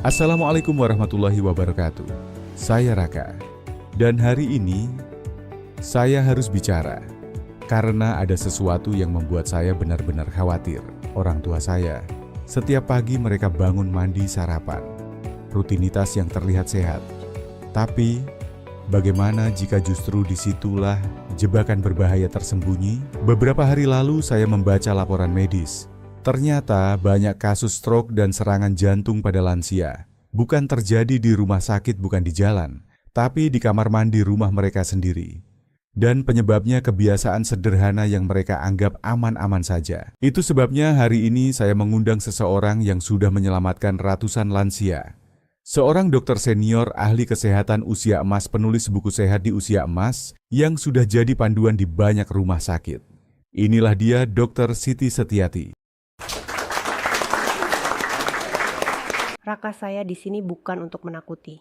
Assalamualaikum warahmatullahi wabarakatuh. Saya Raka. Dan hari ini saya harus bicara karena ada sesuatu yang membuat saya benar-benar khawatir. Orang tua saya, setiap pagi mereka bangun mandi sarapan. Rutinitas yang terlihat sehat. Tapi bagaimana jika justru disitulah jebakan berbahaya tersembunyi? Beberapa hari lalu saya membaca laporan medis. Ternyata banyak kasus stroke dan serangan jantung pada lansia bukan terjadi di rumah sakit, bukan di jalan, tapi di kamar mandi rumah mereka sendiri. Dan penyebabnya kebiasaan sederhana yang mereka anggap aman-aman saja. Itu sebabnya hari ini saya mengundang seseorang yang sudah menyelamatkan ratusan lansia. Seorang dokter senior ahli kesehatan usia emas, penulis buku sehat di usia emas yang sudah jadi panduan di banyak rumah sakit. Inilah dia, Dr. Siti Setiati. Raka, saya di sini bukan untuk menakuti.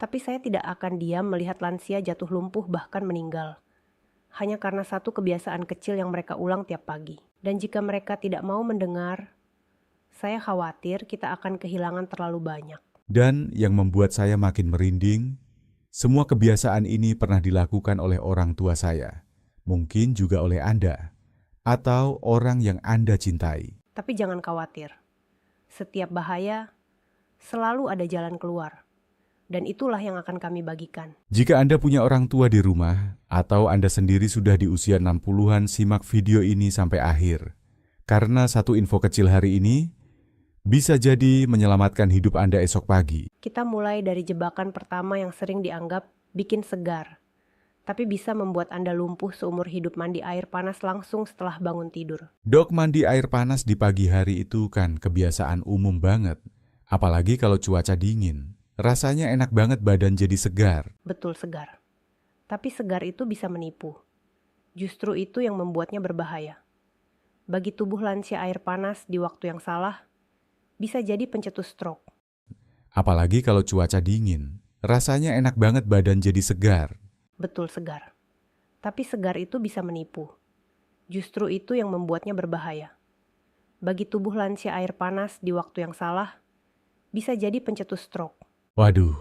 Tapi saya tidak akan diam melihat lansia jatuh lumpuh bahkan meninggal. Hanya karena satu kebiasaan kecil yang mereka ulang tiap pagi. Dan jika mereka tidak mau mendengar, saya khawatir kita akan kehilangan terlalu banyak. Dan yang membuat saya makin merinding, semua kebiasaan ini pernah dilakukan oleh orang tua saya. Mungkin juga oleh Anda, atau orang yang Anda cintai. Tapi jangan khawatir. Setiap bahaya selalu ada jalan keluar. Dan itulah yang akan kami bagikan. Jika Anda punya orang tua di rumah, atau Anda sendiri sudah di usia 60-an, simak video ini sampai akhir. Karena satu info kecil hari ini, bisa jadi menyelamatkan hidup Anda esok pagi. Kita mulai dari jebakan pertama yang sering dianggap bikin segar. Tapi bisa membuat Anda lumpuh seumur hidup. Mandi air panas langsung setelah bangun tidur. Dok, mandi air panas di pagi hari itu kan kebiasaan umum banget. Apalagi kalau cuaca dingin. Rasanya enak banget, badan jadi segar. Betul, segar. Tapi segar itu bisa menipu. Justru itu yang membuatnya berbahaya. Bagi tubuh lansia, air panas di waktu yang salah bisa jadi pencetus stroke. Apalagi kalau cuaca dingin. Rasanya enak banget, badan jadi segar. Betul, segar. Tapi segar itu bisa menipu. Justru itu yang membuatnya berbahaya. Bagi tubuh lansia, air panas di waktu yang salah bisa jadi pencetus stroke. Waduh,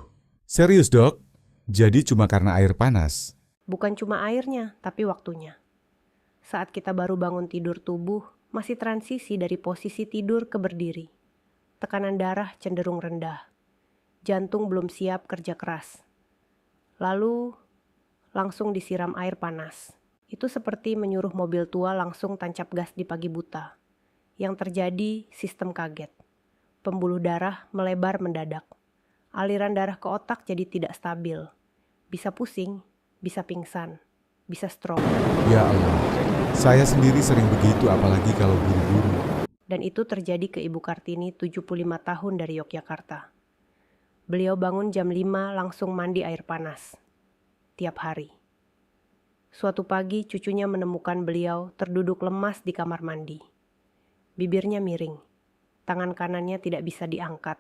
serius dok? Jadi cuma karena air panas? Bukan cuma airnya, tapi waktunya. Saat kita baru bangun tidur, tubuh masih transisi dari posisi tidur ke berdiri. Tekanan darah cenderung rendah. Jantung belum siap kerja keras. Lalu langsung disiram air panas. Itu seperti menyuruh mobil tua langsung tancap gas di pagi buta. Yang terjadi sistem kaget. Pembuluh darah melebar mendadak. Aliran darah ke otak jadi tidak stabil. Bisa pusing, bisa pingsan, bisa stroke. Ya Allah, saya sendiri sering begitu, apalagi kalau buru-buru. Dan itu terjadi ke Ibu Kartini, 75 tahun dari Yogyakarta. Beliau bangun jam 5 langsung mandi air panas. Tiap hari. Suatu pagi cucunya menemukan beliau terduduk lemas di kamar mandi. Bibirnya miring. Tangan kanannya tidak bisa diangkat.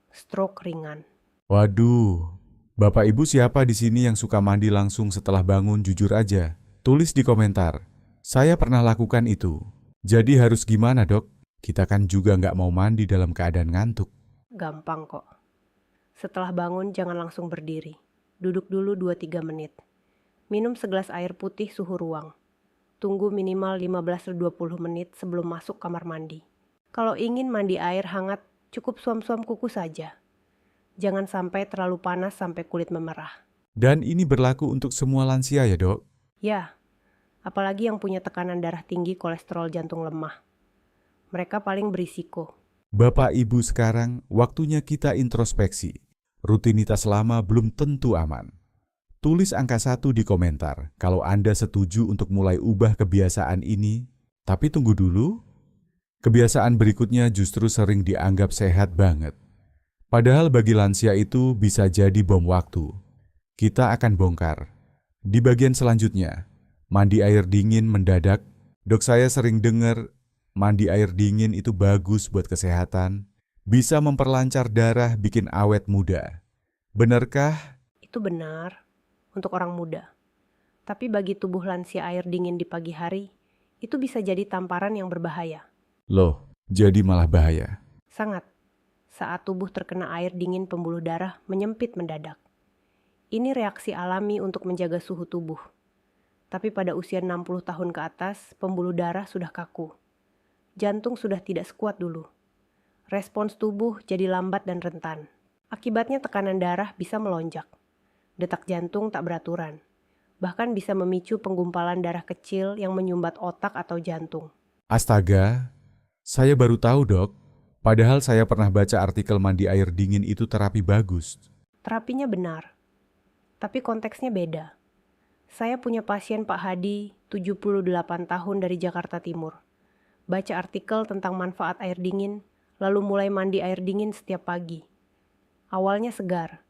Stroke ringan. Waduh, Bapak Ibu siapa di sini yang suka mandi langsung setelah bangun? Jujur aja, tulis di komentar. Saya pernah lakukan itu. Jadi harus gimana dok? Kita kan juga nggak mau mandi dalam keadaan ngantuk. Gampang kok. Setelah bangun jangan langsung berdiri. Duduk dulu 2-3 menit. Minum segelas air putih suhu ruang. Tunggu minimal 15-20 menit sebelum masuk kamar mandi. Kalau ingin mandi air hangat, cukup suam-suam kuku saja. Jangan sampai terlalu panas sampai kulit memerah. Dan ini berlaku untuk semua lansia ya dok? Ya, apalagi yang punya tekanan darah tinggi, kolesterol, jantung lemah. Mereka paling berisiko. Bapak Ibu, sekarang waktunya kita introspeksi. Rutinitas lama belum tentu aman. Tulis angka 1 di komentar kalau Anda setuju untuk mulai ubah kebiasaan ini. Tapi tunggu dulu. Kebiasaan berikutnya justru sering dianggap sehat banget. Padahal bagi lansia itu bisa jadi bom waktu. Kita akan bongkar. Di bagian selanjutnya, mandi air dingin mendadak. Dok, saya sering dengar mandi air dingin itu bagus buat kesehatan. Bisa memperlancar darah, bikin awet muda. Benarkah? Itu benar untuk orang muda. Tapi bagi tubuh lansia, air dingin di pagi hari itu bisa jadi tamparan yang berbahaya. Loh, jadi malah bahaya. Sangat. Saat tubuh terkena air dingin, pembuluh darah menyempit mendadak. Ini reaksi alami untuk menjaga suhu tubuh. Tapi pada usia 60 tahun ke atas, pembuluh darah sudah kaku. Jantung sudah tidak sekuat dulu. Respons tubuh jadi lambat dan rentan. Akibatnya tekanan darah bisa melonjak. Detak jantung tak beraturan. Bahkan bisa memicu penggumpalan darah kecil yang menyumbat otak atau jantung. Astaga, saya baru tahu dok. Padahal saya pernah baca artikel mandi air dingin itu terapi bagus. Terapinya benar, tapi konteksnya beda. Saya punya pasien Pak Hadi, 78 tahun dari Jakarta Timur. Baca artikel tentang manfaat air dingin, lalu mulai mandi air dingin setiap pagi. Awalnya segar,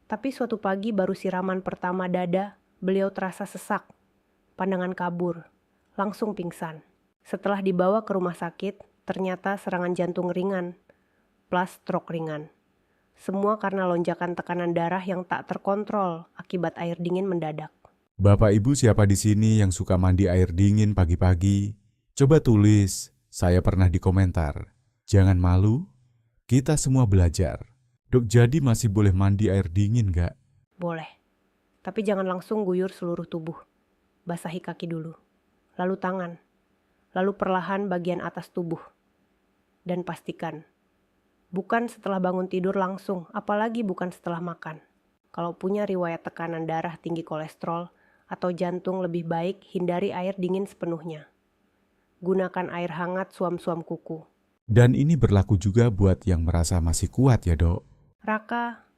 tapi suatu pagi baru siraman pertama dada, beliau terasa sesak, pandangan kabur, langsung pingsan. Setelah dibawa ke rumah sakit, ternyata serangan jantung ringan, plus stroke ringan. Semua karena lonjakan tekanan darah yang tak terkontrol akibat air dingin mendadak. Bapak Ibu siapa di sini yang suka mandi air dingin pagi-pagi? Coba tulis, saya pernah di komentar. Jangan malu, kita semua belajar. Dok, jadi masih boleh mandi air dingin nggak? Boleh, tapi jangan langsung guyur seluruh tubuh. Basahi kaki dulu, lalu tangan, lalu perlahan bagian atas tubuh. Dan pastikan, bukan setelah bangun tidur langsung, apalagi bukan setelah makan. Kalau punya riwayat tekanan darah tinggi kolesterol atau jantung, lebih baik hindari air dingin sepenuhnya. Gunakan air hangat suam-suam kuku. Dan ini berlaku juga buat yang merasa masih kuat ya dok? Raka,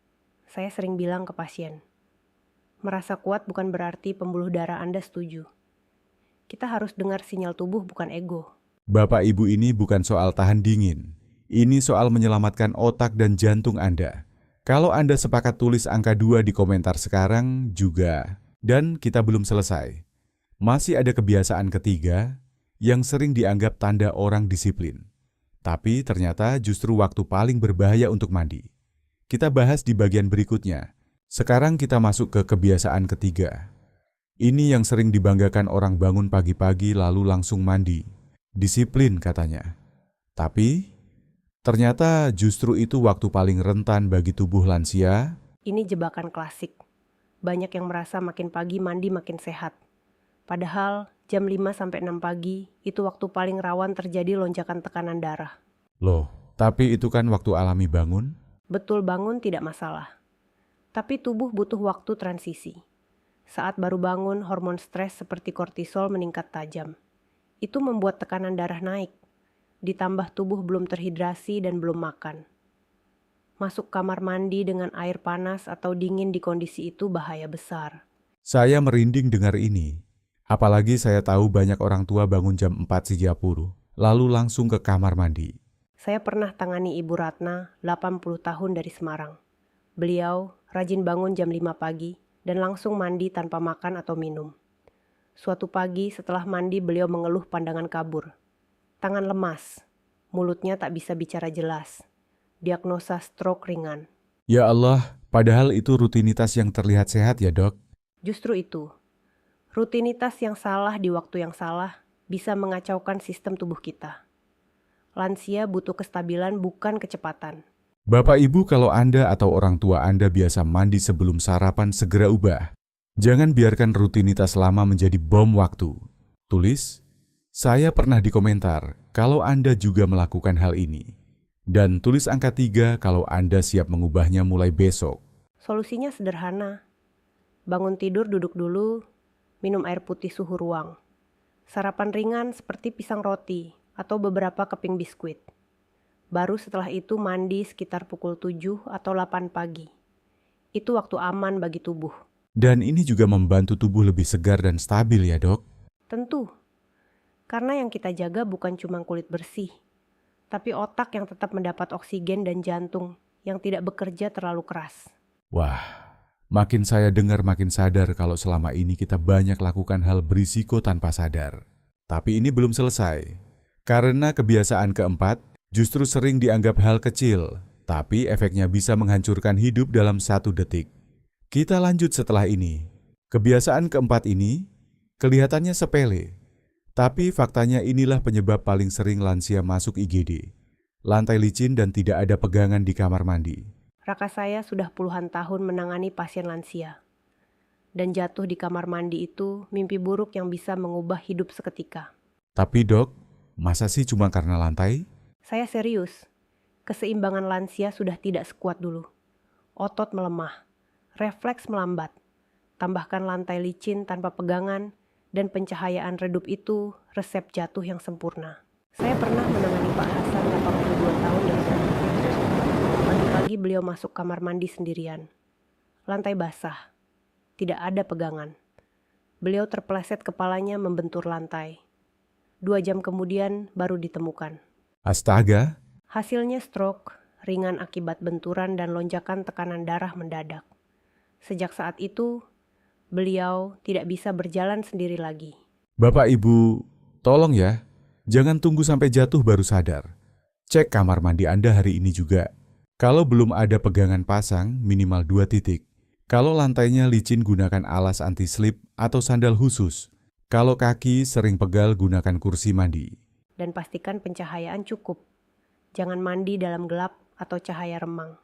saya sering bilang ke pasien, merasa kuat bukan berarti pembuluh darah Anda setuju. Kita harus dengar sinyal tubuh, bukan ego. Bapak Ibu, ini bukan soal tahan dingin. Ini soal menyelamatkan otak dan jantung Anda. Kalau Anda sepakat, tulis angka 2 di komentar sekarang juga. Dan kita belum selesai. Masih ada kebiasaan ketiga yang sering dianggap tanda orang disiplin. Tapi ternyata justru waktu paling berbahaya untuk mandi. Kita bahas di bagian berikutnya. Sekarang kita masuk ke kebiasaan ketiga. Ini yang sering dibanggakan orang, bangun pagi-pagi lalu langsung mandi. Disiplin katanya. Tapi ternyata justru itu waktu paling rentan bagi tubuh lansia. Ini jebakan klasik. Banyak yang merasa makin pagi mandi makin sehat. Padahal jam 5-6 pagi itu waktu paling rawan terjadi lonjakan tekanan darah. Loh, tapi itu kan waktu alami bangun? Betul, bangun tidak masalah. Tapi tubuh butuh waktu transisi. Saat baru bangun, hormon stres seperti kortisol meningkat tajam. Itu membuat tekanan darah naik. Ditambah tubuh belum terhidrasi dan belum makan. Masuk kamar mandi dengan air panas atau dingin di kondisi itu bahaya besar. Saya merinding dengar ini. Apalagi saya tahu banyak orang tua bangun jam 4.30, lalu langsung ke kamar mandi. Saya pernah tangani Ibu Ratna, 80 tahun dari Semarang. Beliau rajin bangun jam 5 pagi dan langsung mandi tanpa makan atau minum. Suatu pagi setelah mandi beliau mengeluh pandangan kabur. Tangan lemas, mulutnya tak bisa bicara jelas. Diagnosa stroke ringan. Ya Allah, padahal itu rutinitas yang terlihat sehat ya dok? Justru itu, rutinitas yang salah di waktu yang salah bisa mengacaukan sistem tubuh kita. Lansia butuh kestabilan, bukan kecepatan. Bapak Ibu, kalau Anda atau orang tua Anda biasa mandi sebelum sarapan, segera ubah. Jangan biarkan rutinitas lama menjadi bom waktu. Tulis, saya pernah di komentar kalau Anda juga melakukan hal ini. Dan tulis angka 3 kalau Anda siap mengubahnya mulai besok. Solusinya sederhana. Bangun tidur, duduk dulu, minum air putih suhu ruang. Sarapan ringan seperti pisang roti atau beberapa keping biskuit. Baru setelah itu mandi sekitar pukul 7 atau 8 pagi. Itu waktu aman bagi tubuh. Dan ini juga membantu tubuh lebih segar dan stabil ya dok? Tentu. Karena yang kita jaga bukan cuma kulit bersih, tapi otak yang tetap mendapat oksigen dan jantung yang tidak bekerja terlalu keras. Wah, makin saya dengar makin sadar kalau selama ini kita banyak lakukan hal berisiko tanpa sadar. Tapi ini belum selesai. Karena kebiasaan keempat justru sering dianggap hal kecil, tapi efeknya bisa menghancurkan hidup dalam 1 detik. Kita lanjut setelah ini. Kebiasaan keempat ini kelihatannya sepele. Tapi faktanya inilah penyebab paling sering lansia masuk IGD. lantai licin dan tidak ada pegangan di kamar mandi. Raka saya sudah puluhan tahun menangani pasien lansia. Dan jatuh di kamar mandi itu mimpi buruk yang bisa mengubah hidup seketika. Tapi dok, masa sih cuma karena lantai? Saya serius. Keseimbangan lansia sudah tidak sekuat dulu. Otot melemah, refleks melambat. Tambahkan lantai licin tanpa pegangan dan pencahayaan redup itu resep jatuh yang sempurna. Saya pernah menangani Pak Hasan 82 tahun dari Bandung. Pagi-pagi beliau masuk kamar mandi sendirian. Lantai basah. Tidak ada pegangan. Beliau terpeleset kepalanya membentur lantai. 2 jam kemudian baru ditemukan. Astaga, Hasilnya stroke, ringan akibat benturan dan lonjakan tekanan darah mendadak. Sejak saat itu, beliau tidak bisa berjalan sendiri lagi. Bapak Ibu, tolong ya, jangan tunggu sampai jatuh baru sadar. Cek kamar mandi Anda hari ini juga. Kalau belum ada pegangan pasang, minimal 2 titik. Kalau lantainya licin, gunakan alas anti-slip atau sandal khusus. Kalau kaki sering pegal, gunakan kursi mandi. Dan pastikan pencahayaan cukup. Jangan mandi dalam gelap atau cahaya remang.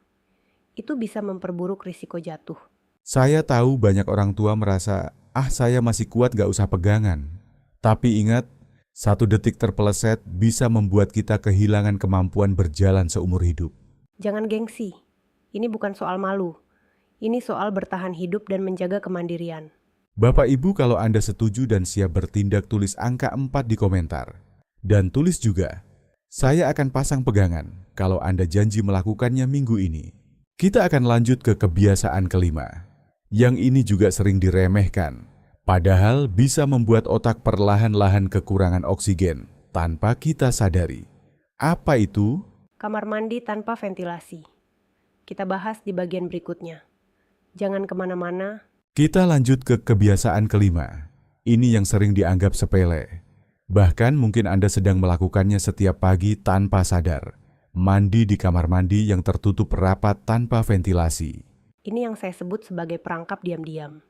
Itu bisa memperburuk risiko jatuh. Saya tahu banyak orang tua merasa, saya masih kuat gak usah pegangan. Tapi ingat, 1 detik terpeleset bisa membuat kita kehilangan kemampuan berjalan seumur hidup. Jangan gengsi. Ini bukan soal malu. Ini soal bertahan hidup dan menjaga kemandirian. Bapak Ibu, kalau Anda setuju dan siap bertindak, tulis angka 4 di komentar. Dan tulis juga, saya akan pasang pegangan kalau Anda janji melakukannya minggu ini. Kita akan lanjut ke kebiasaan kelima. Yang ini juga sering diremehkan, padahal bisa membuat otak perlahan-lahan kekurangan oksigen tanpa kita sadari. Apa itu? Kamar mandi tanpa ventilasi. Kita bahas di bagian berikutnya. Jangan kemana-mana. Kita lanjut ke kebiasaan kelima. Ini yang sering dianggap sepele. Bahkan mungkin Anda sedang melakukannya setiap pagi tanpa sadar. Mandi di kamar mandi yang tertutup rapat tanpa ventilasi. Ini yang saya sebut sebagai perangkap diam-diam.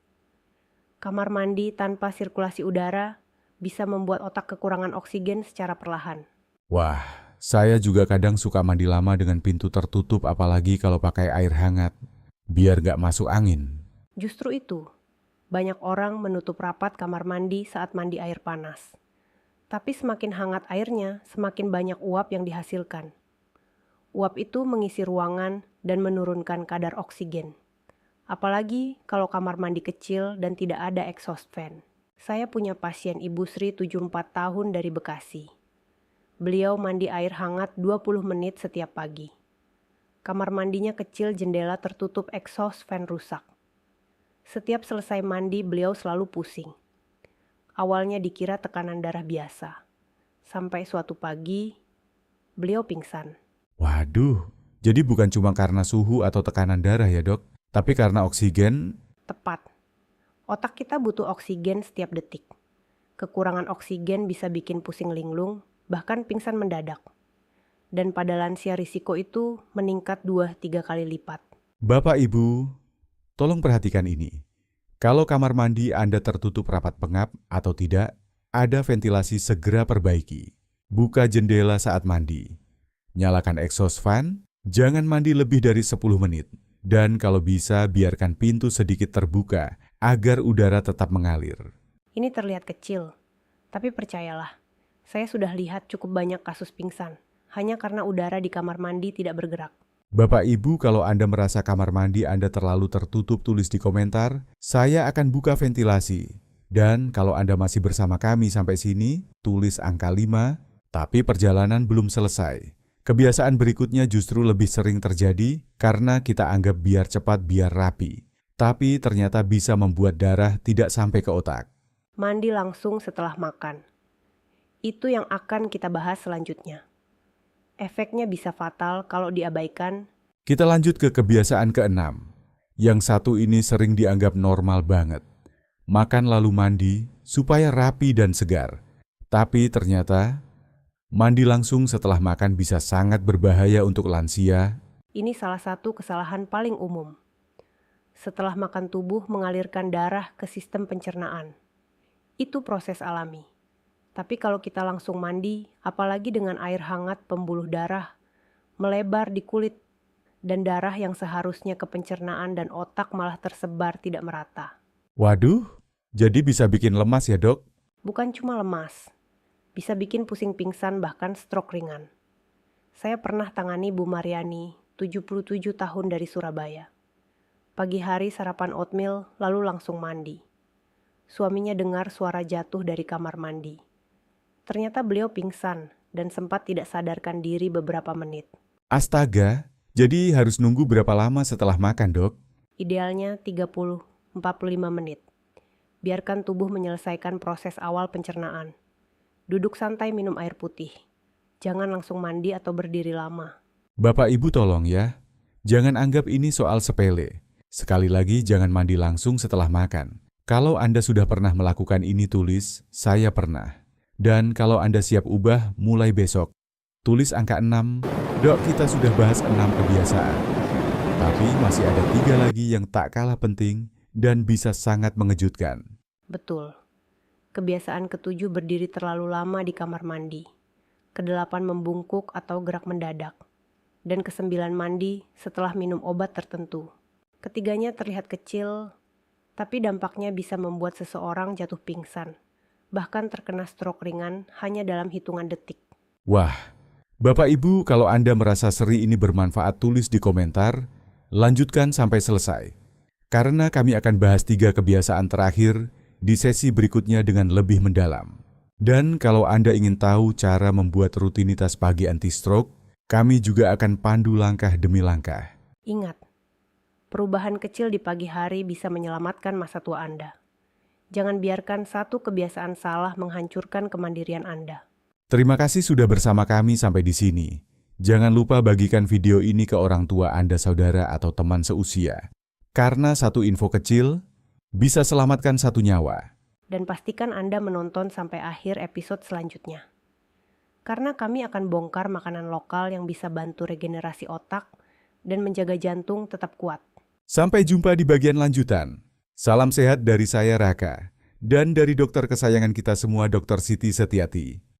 Kamar mandi tanpa sirkulasi udara bisa membuat otak kekurangan oksigen secara perlahan. Wah, saya juga kadang suka mandi lama dengan pintu tertutup, apalagi kalau pakai air hangat, biar gak masuk angin. Justru itu, banyak orang menutup rapat kamar mandi saat mandi air panas. Tapi semakin hangat airnya, semakin banyak uap yang dihasilkan. Uap itu mengisi ruangan dan menurunkan kadar oksigen. Apalagi kalau kamar mandi kecil dan tidak ada exhaust fan. Saya punya pasien Ibu Sri 74 tahun dari Bekasi. Beliau mandi air hangat 20 menit setiap pagi. Kamar mandinya kecil, jendela tertutup, exhaust fan rusak. Setiap selesai mandi beliau selalu pusing. Awalnya dikira tekanan darah biasa. Sampai suatu pagi, beliau pingsan. Waduh, jadi bukan cuma karena suhu atau tekanan darah ya dok, tapi karena oksigen. Tepat. Otak kita butuh oksigen setiap detik. Kekurangan oksigen bisa bikin pusing linglung, bahkan pingsan mendadak. Dan pada lansia risiko itu meningkat 2-3 kali lipat. Bapak Ibu, tolong perhatikan ini. Kalau kamar mandi Anda tertutup rapat pengap atau tidak, ada ventilasi, segera perbaiki. Buka jendela saat mandi. Nyalakan exhaust fan, jangan mandi lebih dari 10 menit. Dan kalau bisa, biarkan pintu sedikit terbuka agar udara tetap mengalir. Ini terlihat kecil, tapi percayalah, saya sudah lihat cukup banyak kasus pingsan, hanya karena udara di kamar mandi tidak bergerak. Bapak Ibu, kalau Anda merasa kamar mandi Anda terlalu tertutup, tulis di komentar, saya akan buka ventilasi. Dan kalau Anda masih bersama kami sampai sini, tulis angka 5, tapi perjalanan belum selesai. Kebiasaan berikutnya justru lebih sering terjadi karena kita anggap biar cepat, biar rapi. Tapi ternyata bisa membuat darah tidak sampai ke otak. Mandi langsung setelah makan. Itu yang akan kita bahas selanjutnya. Efeknya bisa fatal kalau diabaikan. Kita lanjut ke kebiasaan keenam. Yang satu ini sering dianggap normal banget. Makan lalu mandi supaya rapi dan segar. Tapi ternyata mandi langsung setelah makan bisa sangat berbahaya untuk lansia. Ini salah satu kesalahan paling umum. Setelah makan tubuh mengalirkan darah ke sistem pencernaan. Itu proses alami. Tapi kalau kita langsung mandi, apalagi dengan air hangat pembuluh darah, melebar di kulit, dan darah yang seharusnya ke pencernaan dan otak malah tersebar tidak merata. Waduh, jadi bisa bikin lemas ya dok? Bukan cuma lemas, bisa bikin pusing pingsan bahkan stroke ringan. Saya pernah tangani Bu Mariani, 77 tahun dari Surabaya. Pagi hari sarapan oatmeal lalu langsung mandi. Suaminya dengar suara jatuh dari kamar mandi. Ternyata beliau pingsan dan sempat tidak sadarkan diri beberapa menit. Astaga, jadi harus nunggu berapa lama setelah makan dok? Idealnya 30-45 menit. Biarkan tubuh menyelesaikan proses awal pencernaan. Duduk santai minum air putih. Jangan langsung mandi atau berdiri lama. Bapak Ibu tolong ya, jangan anggap ini soal sepele. Sekali lagi jangan mandi langsung setelah makan. Kalau Anda sudah pernah melakukan ini tulis, saya pernah. Dan kalau Anda siap ubah, mulai besok. Tulis angka 6, dok kita sudah bahas 6 kebiasaan. Tapi masih ada 3 lagi yang tak kalah penting dan bisa sangat mengejutkan. Betul. Kebiasaan ke-7 berdiri terlalu lama di kamar mandi. Ke-8 membungkuk atau gerak mendadak. Dan ke-9 mandi setelah minum obat tertentu. Ketiganya terlihat kecil, tapi dampaknya bisa membuat seseorang jatuh pingsan, bahkan terkena stroke ringan hanya dalam hitungan detik. Wah, Bapak Ibu kalau Anda merasa seri ini bermanfaat tulis di komentar, lanjutkan sampai selesai. Karena kami akan bahas 3 kebiasaan terakhir di sesi berikutnya dengan lebih mendalam. Dan kalau Anda ingin tahu cara membuat rutinitas pagi anti-stroke, kami juga akan pandu langkah demi langkah. Ingat, perubahan kecil di pagi hari bisa menyelamatkan masa tua Anda. Jangan biarkan satu kebiasaan salah menghancurkan kemandirian Anda. Terima kasih sudah bersama kami sampai di sini. Jangan lupa bagikan video ini ke orang tua Anda, saudara atau teman seusia. Karena satu info kecil bisa selamatkan satu nyawa. Dan pastikan Anda menonton sampai akhir episode selanjutnya. Karena kami akan bongkar makanan lokal yang bisa bantu regenerasi otak dan menjaga jantung tetap kuat. Sampai jumpa di bagian lanjutan. Salam sehat dari saya Raka, dan dari dokter kesayangan kita semua Dr. Siti Setiati.